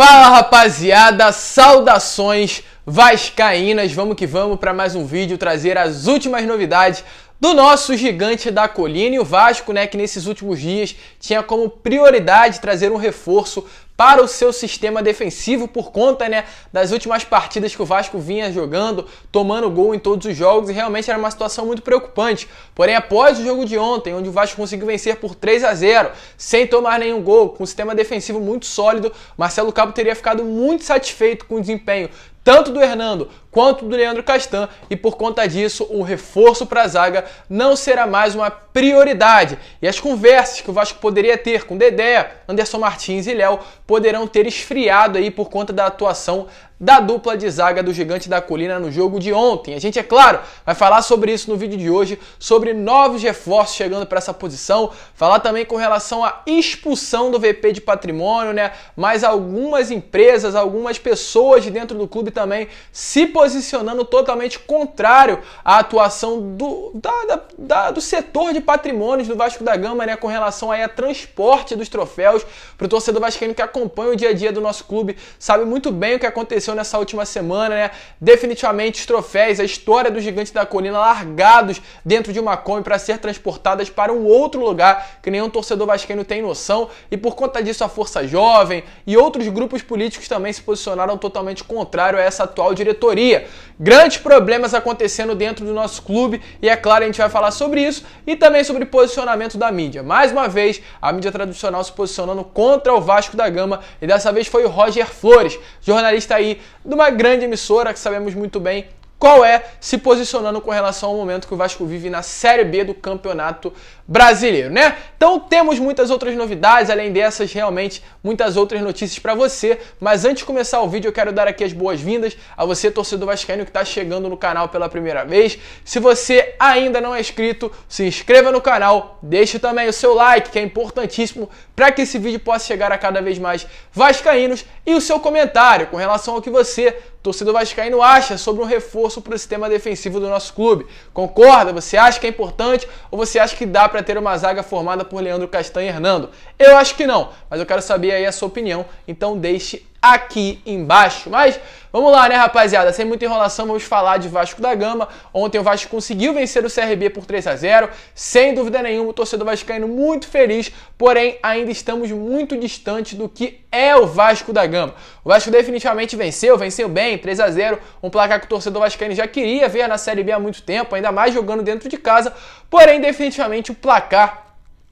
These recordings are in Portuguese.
Fala, rapaziada, saudações vascaínas, vamos que vamos para mais um vídeo trazer as últimas novidades do nosso gigante da colina e o Vasco, né, que nesses últimos dias tinha como prioridade trazer um reforço para o seu sistema defensivo por conta, né, das últimas partidas que o Vasco vinha jogando, tomando gol em todos os jogos e realmente era uma situação muito preocupante. Porém, após o jogo de ontem, onde o Vasco conseguiu vencer por 3-0, sem tomar nenhum gol, com um sistema defensivo muito sólido, Marcelo Cabo teria ficado muito satisfeito com o desempenho tanto do Hernando quanto do Leandro Castan e por conta disso o reforço para a zaga não será mais uma prioridade. E as conversas que o Vasco poderia ter com Dedé, Anderson Martins e Léo poderão ter esfriado aí por conta da atuação da dupla de zaga do Gigante da Colina no jogo de ontem. A gente, é claro, vai falar sobre isso no vídeo de hoje, sobre novos reforços chegando para essa posição, falar também com relação à expulsão do VP de patrimônio, né? Mas algumas empresas, algumas pessoas de dentro do clube também se posicionando totalmente contrário à atuação do setor de patrimônios do Vasco da Gama, né? Com relação aí a transporte dos troféus para o torcedor vascaíno que acompanha o dia a dia do nosso clube, sabe muito bem o que aconteceu nessa última semana, né? Definitivamente os troféus, a história do Gigante da Colina largados dentro de uma Kombi para ser transportadas para um outro lugar que nenhum torcedor vascaíno tem noção e por conta disso a Força Jovem e outros grupos políticos também se posicionaram totalmente contrário a essa atual diretoria. Grandes problemas acontecendo dentro do nosso clube e é claro a gente vai falar sobre isso e também sobre posicionamento da mídia. Mais uma vez a mídia tradicional se posicionando contra o Vasco da Gama e dessa vez foi o Roger Flores, jornalista aí de uma grande emissora que sabemos muito bem qual é, se posicionando com relação ao momento que o Vasco vive na Série B do Campeonato Brasileiro, né? Então temos muitas outras novidades, além dessas, realmente muitas outras notícias para você, mas antes de começar o vídeo eu quero dar aqui as boas-vindas a você, torcedor vascaíno que está chegando no canal pela primeira vez. Se você ainda não é inscrito, se inscreva no canal, deixe também o seu like, que é importantíssimo para que esse vídeo possa chegar a cada vez mais vascaínos, e o seu comentário com relação ao que você, torcedor vascaíno, acha sobre um reforço para o sistema defensivo do nosso clube. Concorda? Você acha que é importante ou você acha que dá para ter uma zaga formada por Leandro Castan e Hernando? Eu acho que não, mas eu quero saber aí a sua opinião, então deixe aqui embaixo. Mas vamos lá, né, rapaziada? Sem muita enrolação, vamos falar de Vasco da Gama. Ontem o Vasco conseguiu vencer o CRB por 3-0. Sem dúvida nenhuma, o torcedor vascaíno muito feliz, porém ainda estamos muito distantes do que é o Vasco da Gama. O Vasco definitivamente venceu bem, 3-0, um placar que o torcedor vascaíno já queria ver na Série B há muito tempo, ainda mais jogando dentro de casa, porém definitivamente o placar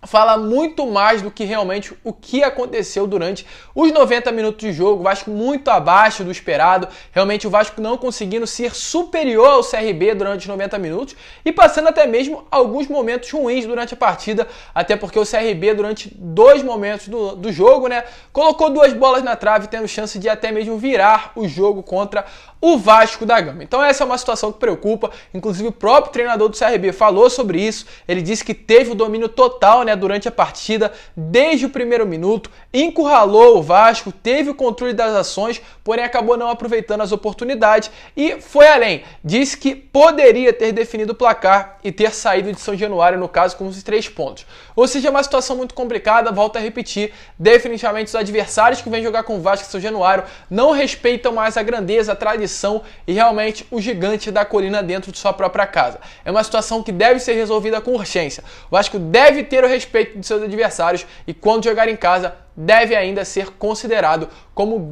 fala muito mais do que realmente o que aconteceu durante os 90 minutos de jogo. O Vasco muito abaixo do esperado, realmente o Vasco não conseguindo ser superior ao CRB durante os 90 minutos e passando até mesmo alguns momentos ruins durante a partida, até porque o CRB durante dois momentos do jogo, né, colocou duas bolas na trave, tendo chance de até mesmo virar o jogo contra o Vasco da Gama. Então essa é uma situação que preocupa, inclusive o próprio treinador do CRB falou sobre isso, ele disse que teve o domínio total, né, durante a partida, desde o primeiro minuto, encurralou o Vasco, teve o controle das ações, porém acabou não aproveitando as oportunidades e foi além, disse que poderia ter definido o placar e ter saído de São Januário, no caso, com os 3 pontos. Ou seja, é uma situação muito complicada, volto a repetir, definitivamente os adversários que vêm jogar com o Vasco e São Januário não respeitam mais a grandeza, a tradição e realmente o Gigante da Colina dentro de sua própria casa. É uma situação que deve ser resolvida com urgência. O Vasco deve ter o respeito de seus adversários e quando jogar em casa deve ainda ser considerado como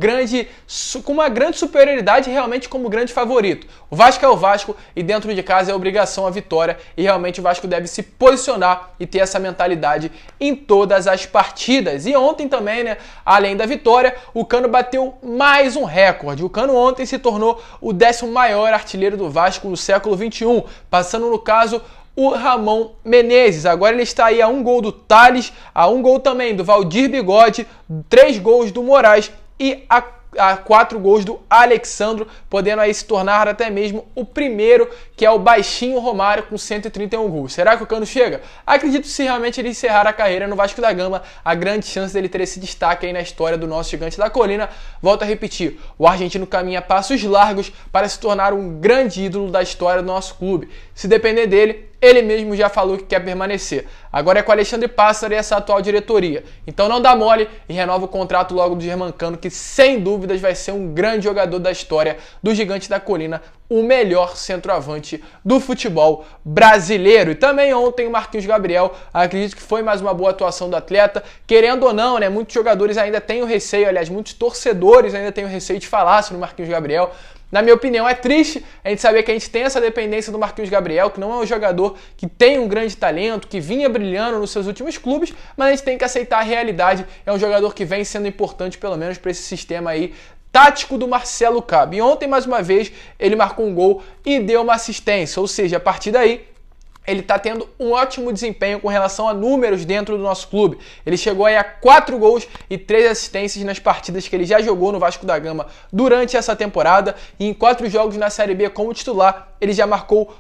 com uma grande superioridade, realmente como grande favorito. O Vasco é o Vasco e dentro de casa é obrigação a vitória e realmente o Vasco deve se posicionar e ter essa mentalidade em todas as partidas. E ontem também, né, além da vitória, o Cano bateu mais um recorde. O Cano ontem se tornou o 10º maior artilheiro do Vasco no século XXI, passando no caso o Ramon Menezes. Agora ele está aí a 1 gol do Thales, a 1 gol também do Valdir Bigode, 3 gols do Moraes e a 4 gols do Alexandro, podendo aí se tornar até mesmo o primeiro, que é o baixinho Romário com 131 gols. Será que o Cano chega? Acredito, se realmente ele encerrar a carreira no Vasco da Gama, a grande chance dele ter esse destaque aí na história do nosso Gigante da Colina. Volto a repetir, o argentino caminha passos largos para se tornar um grande ídolo da história do nosso clube. Se depender dele, ele mesmo já falou que quer permanecer. Agora é com Alexandre Pássaro e essa atual diretoria. Então não dá mole e renova o contrato logo do Germancano, que sem dúvidas vai ser um grande jogador da história do Gigante da Colina, o melhor centroavante do futebol brasileiro. E também ontem o Marquinhos Gabriel, acredito que foi mais uma boa atuação do atleta, querendo ou não, né, muitos jogadores ainda têm o receio, aliás, muitos torcedores ainda têm o receio de falar sobre o Marquinhos Gabriel. Na minha opinião, é triste a gente saber que a gente tem essa dependência do Marquinhos Gabriel, que não é um jogador que tem um grande talento, que vinha brilhando nos seus últimos clubes, mas a gente tem que aceitar a realidade. É um jogador que vem sendo importante, pelo menos para esse sistema aí tático do Marcelo Cabo. E ontem, mais uma vez, ele marcou um gol e deu uma assistência, ou seja, a partir daí ele está tendo um ótimo desempenho com relação a números dentro do nosso clube. Ele chegou aí a 4 gols e 3 assistências nas partidas que ele já jogou no Vasco da Gama durante essa temporada. E em 4 jogos na Série B como titular, ele já marcou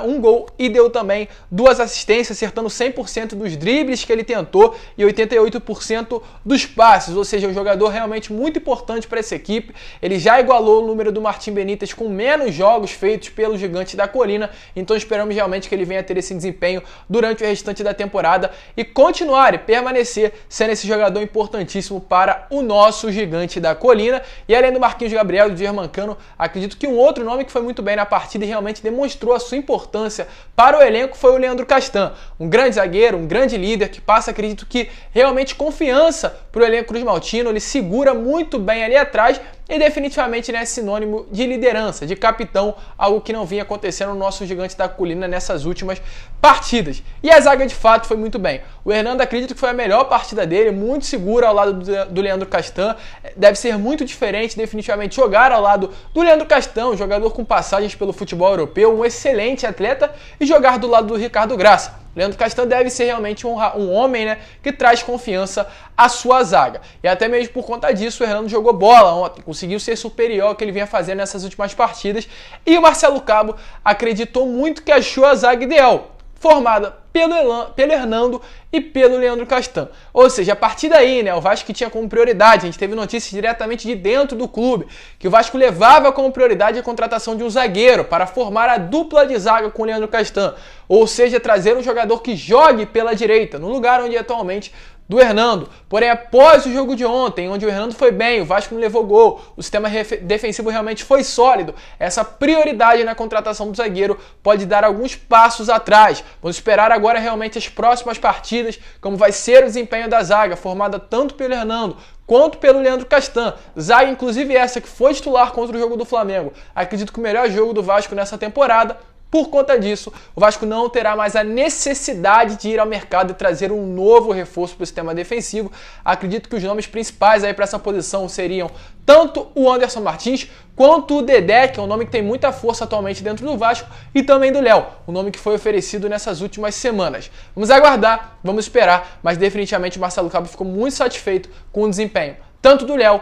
um gol e deu também 2 assistências, acertando 100% dos dribles que ele tentou e 88% dos passes. Ou seja, um jogador realmente muito importante para essa equipe. Ele já igualou o número do Martim Benítez com menos jogos feitos pelo Gigante da Colina. Então esperamos realmente que ele venha a ter esse desempenho durante o restante da temporada e continuar e permanecer sendo esse jogador importantíssimo para o nosso Gigante da Colina. E além do Marquinhos Gabriel e do Germancano, acredito que um outro nome que foi muito bem na partida e realmente demonstrou a sua importância para o elenco foi o Leandro Castan, um grande zagueiro, um grande líder que passa, acredito que realmente confiança para o elenco cruzmaltino. Ele segura muito bem ali atrás e definitivamente, né, é sinônimo de liderança, de capitão, algo que não vinha acontecendo no nosso Gigante da Colina nessas últimas partidas. E a zaga de fato foi muito bem. O Hernando, acredito que foi a melhor partida dele, muito seguro ao lado do Leandro Castan. Deve ser muito diferente definitivamente jogar ao lado do Leandro Castan, um jogador com passagens pelo futebol europeu, um excelente atleta, e jogar do lado do Ricardo Graça. Leandro Castan deve ser realmente um homem, né, que traz confiança à sua zaga. E até mesmo por conta disso, o Hernando jogou bola ontem, conseguiu ser superior ao que ele vinha fazendo nessas últimas partidas. E o Marcelo Cabo acreditou muito que achou a zaga ideal, formada pelo Hernando e pelo Leandro Castan. Ou seja, a partir daí, né, o Vasco tinha como prioridade, a gente teve notícias diretamente de dentro do clube, que o Vasco levava como prioridade a contratação de um zagueiro para formar a dupla de zaga com o Leandro Castan. Ou seja, trazer um jogador que jogue pela direita, no lugar onde atualmente do Hernando. Porém, após o jogo de ontem, onde o Hernando foi bem, o Vasco não levou gol, o sistema defensivo realmente foi sólido, essa prioridade na contratação do zagueiro pode dar alguns passos atrás. Vamos esperar agora realmente as próximas partidas, como vai ser o desempenho da zaga, formada tanto pelo Hernando quanto pelo Leandro Castan. Zaga, inclusive essa que foi titular contra o jogo do Flamengo. Acredito que o melhor jogo do Vasco nessa temporada. Por conta disso, o Vasco não terá mais a necessidade de ir ao mercado e trazer um novo reforço para o sistema defensivo. Acredito que os nomes principais aí para essa posição seriam tanto o Anderson Martins quanto o Dedé, que é um nome que tem muita força atualmente dentro do Vasco, e também do Léo, um nome que foi oferecido nessas últimas semanas. Vamos aguardar, vamos esperar, mas definitivamente o Marcelo Cabo ficou muito satisfeito com o desempenho, tanto do Léo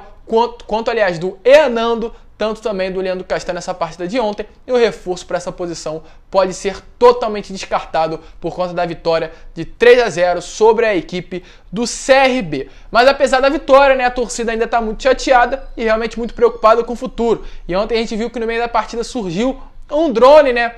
quanto aliás, do Hernando, tanto também do Leandro Castan nessa partida de ontem, e o reforço para essa posição pode ser totalmente descartado por conta da vitória de 3-0 sobre a equipe do CRB. Mas apesar da vitória, né, a torcida ainda está muito chateada e realmente muito preocupada com o futuro. E ontem a gente viu que no meio da partida surgiu um drone, né,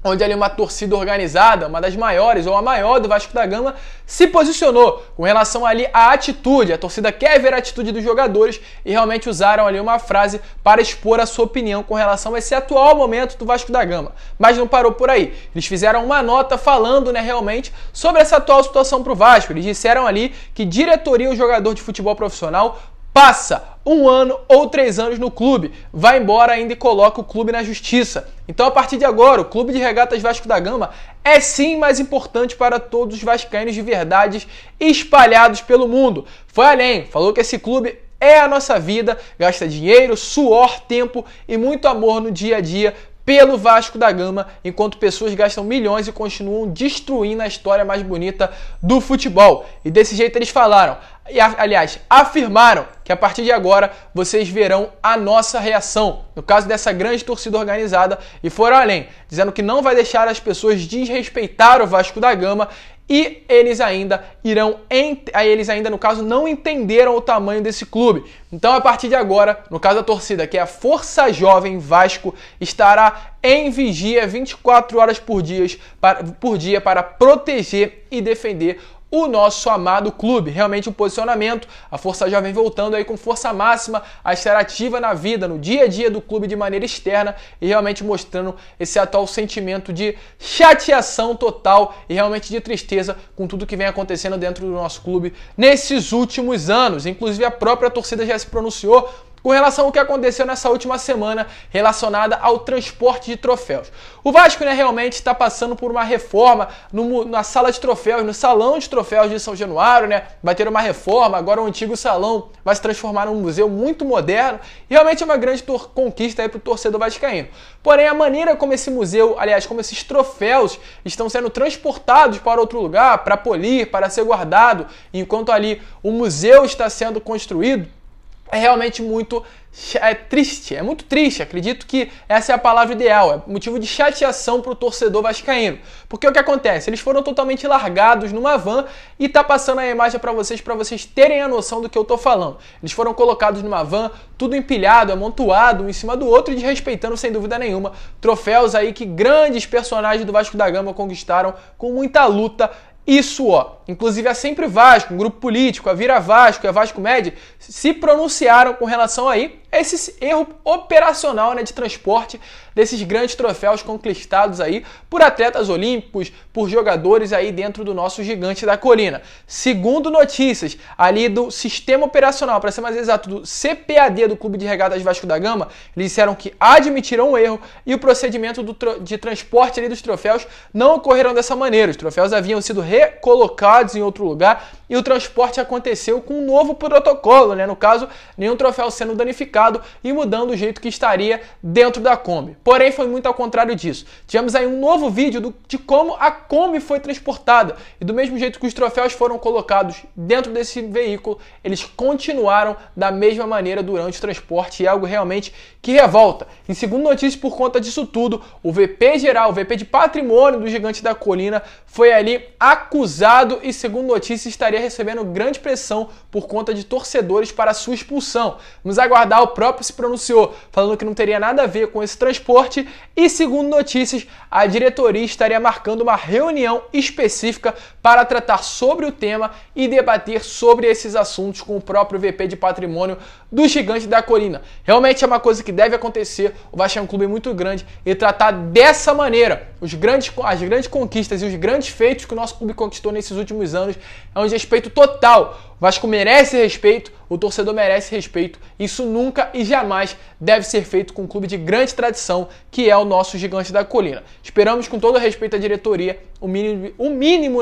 onde ali uma torcida organizada, uma das maiores ou a maior do Vasco da Gama, se posicionou com relação ali à atitude. A torcida quer ver a atitude dos jogadores e realmente usaram ali uma frase para expor a sua opinião com relação a esse atual momento do Vasco da Gama. Mas não parou por aí. Eles fizeram uma nota falando, né, realmente sobre essa atual situação para o Vasco. Eles disseram ali que diretoria e o jogador de futebol profissional passa 1 ano ou 3 anos no clube, vai embora ainda e coloca o clube na justiça. Então, a partir de agora, o Clube de Regatas Vasco da Gama é sim mais importante para todos os vascaínos de verdade espalhados pelo mundo. Foi além, falou que esse clube é a nossa vida, gasta dinheiro, suor, tempo e muito amor no dia a dia pelo Vasco da Gama, enquanto pessoas gastam milhões e continuam destruindo a história mais bonita do futebol. E desse jeito eles falaram, e aliás, afirmaram que a partir de agora vocês verão a nossa reação, no caso dessa grande torcida organizada, e foram além, dizendo que não vai deixar as pessoas desrespeitar o Vasco da Gama e eles ainda no caso, não entenderam o tamanho desse clube. Então, a partir de agora, no caso da torcida, que é a Força Jovem Vasco, estará em vigia 24 horas por dia para proteger e defender o nosso amado clube. Realmente um posicionamento, a Força Jovem voltando aí com força máxima a estar ativa na vida, no dia a dia do clube de maneira externa e realmente mostrando esse atual sentimento de chateação total e realmente de tristeza com tudo que vem acontecendo dentro do nosso clube nesses últimos anos. Inclusive a própria torcida já se pronunciou com relação ao que aconteceu nessa última semana relacionada ao transporte de troféus. O Vasco, realmente está passando por uma reforma na sala de troféus, no salão de troféus de São Januário, vai ter uma reforma, agora o antigo salão vai se transformar num museu muito moderno e realmente é uma grande conquista aí para o torcedor vascaíno. Porém, a maneira como esse museu, aliás, como esses troféus estão sendo transportados para outro lugar, para polir, para ser guardado, enquanto ali o museu está sendo construído, é realmente muito triste, é muito triste, acredito que essa é a palavra ideal, é motivo de chateação para o torcedor vascaíno, porque o que acontece? Eles foram totalmente largados numa van e tá passando a imagem para vocês terem a noção do que eu tô falando. Eles foram colocados numa van, tudo empilhado, amontoado, um em cima do outro e desrespeitando sem dúvida nenhuma troféus aí que grandes personagens do Vasco da Gama conquistaram com muita luta e suor. Inclusive a Sempre Vasco, um grupo político, a Vira Vasco e a Vasco Med se pronunciaram com relação aí a esse erro operacional de transporte desses grandes troféus conquistados aí por atletas olímpicos, por jogadores aí dentro do nosso gigante da colina. Segundo notícias ali do sistema operacional, para ser mais exato, do CPAD do Clube de Regatas Vasco da Gama, eles disseram que admitiram o erro e o procedimento de transporte ali dos troféus não ocorreram dessa maneira. Os troféus haviam sido recolocados em outro lugar e o transporte aconteceu com um novo protocolo, no caso, nenhum troféu sendo danificado e mudando o jeito que estaria dentro da Kombi. Porém, foi muito ao contrário disso. Tivemos aí um novo vídeo de como a Kombi foi transportada e do mesmo jeito que os troféus foram colocados dentro desse veículo, eles continuaram da mesma maneira durante o transporte e é algo realmente que revolta. E segundo notícias, por conta disso tudo, o VP geral, o VP de patrimônio do Gigante da Colina foi ali acusado e, segundo notícias, estaria recebendo grande pressão por conta de torcedores para sua expulsão. Vamos aguardar, o próprio se pronunciou, falando que não teria nada a ver com esse transporte e, segundo notícias, a diretoria estaria marcando uma reunião específica para tratar sobre o tema e debater sobre esses assuntos com o próprio VP de patrimônio do Gigante da Colina. Realmente é uma coisa que deve acontecer, o Vasco é um clube muito grande e tratar dessa maneira as grandes conquistas e os grandes feitos que o nosso clube conquistou nesses últimos anos é um desrespeito total. O Vasco merece respeito, o torcedor merece respeito. Isso nunca e jamais deve ser feito com um clube de grande tradição, que é o nosso Gigante da Colina. Esperamos, com todo respeito à diretoria, o mínimo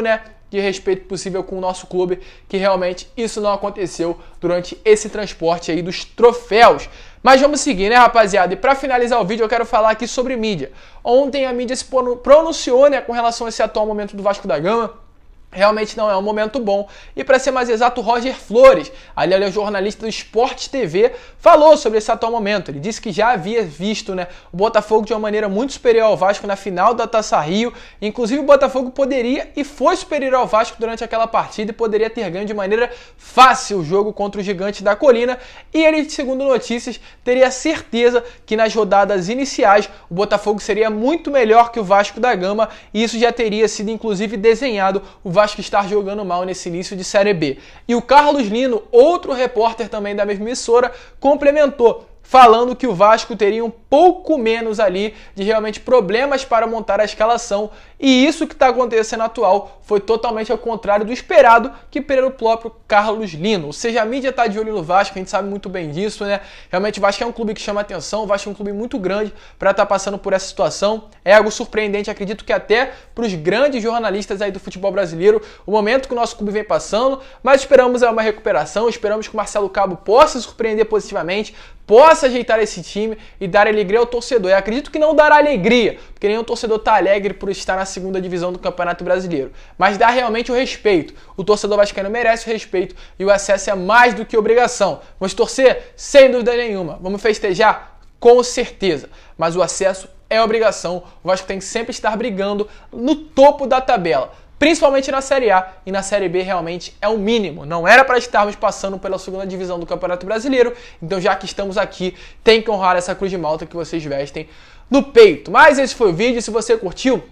de respeito possível com o nosso clube, que realmente isso não aconteceu durante esse transporte aí dos troféus. Mas vamos seguir, rapaziada? E para finalizar o vídeo, eu quero falar aqui sobre mídia. Ontem a mídia se pronunciou, com relação a esse atual momento do Vasco da Gama. Realmente não é um momento bom. E para ser mais exato, o Roger Flores, ali é o jornalista do Sport TV, falou sobre esse atual momento. Ele disse que já havia visto o Botafogo de uma maneira muito superior ao Vasco na final da Taça Rio. Inclusive o Botafogo poderia e foi superior ao Vasco durante aquela partida e poderia ter ganho de maneira fácil o jogo contra o Gigante da Colina. E ele, segundo notícias, teria certeza que nas rodadas iniciais o Botafogo seria muito melhor que o Vasco da Gama e isso já teria sido inclusive desenhado o Vasco estar jogando mal nesse início de Série B. E o Carlos Lino, outro repórter também da mesma emissora, complementou, falando que o Vasco teria um pouco menos ali de realmente problemas para montar a escalação e isso que está acontecendo atual foi totalmente ao contrário do esperado que pelo próprio Carlos Lino. Ou seja, a mídia está de olho no Vasco, a gente sabe muito bem disso, Realmente o Vasco é um clube que chama atenção, o Vasco é um clube muito grande para estar passando por essa situação. É algo surpreendente, acredito que até para os grandes jornalistas aí do futebol brasileiro, o momento que o nosso clube vem passando, mas esperamos uma recuperação, esperamos que o Marcelo Cabo possa surpreender positivamente, possa ajeitar esse time e dar alegria ao torcedor. Eu acredito que não dará alegria, porque nenhum torcedor está alegre por estar na segunda divisão do Campeonato Brasileiro, mas dá realmente o respeito. O torcedor vascaíno merece o respeito e o acesso é mais do que obrigação. Vamos torcer? Sem dúvida nenhuma. Vamos festejar? Com certeza. Mas o acesso é obrigação. O Vasco tem que sempre estar brigando no topo da tabela. principalmente na Série A, e na Série B realmente é o mínimo. Não era para estarmos passando pela segunda divisão do Campeonato Brasileiro, então já que estamos aqui, tem que honrar essa cruz de malta que vocês vestem no peito. Mas esse foi o vídeo, se você curtiu,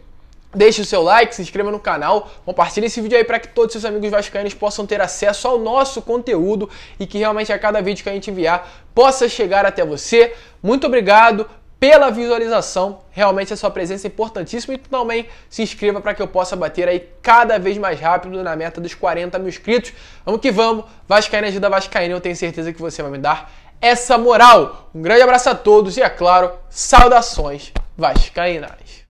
deixe o seu like, se inscreva no canal, compartilhe esse vídeo aí para que todos os seus amigos vascaínos possam ter acesso ao nosso conteúdo e que realmente a cada vídeo que a gente enviar possa chegar até você. Muito obrigado pela visualização, realmente a sua presença é importantíssima, e também se inscreva para que eu possa bater aí cada vez mais rápido na meta dos 40 mil inscritos. Vamos que vamos, Vascaína ajuda Vascaína, eu tenho certeza que você vai me dar essa moral. Um grande abraço a todos e, é claro, saudações vascaínas.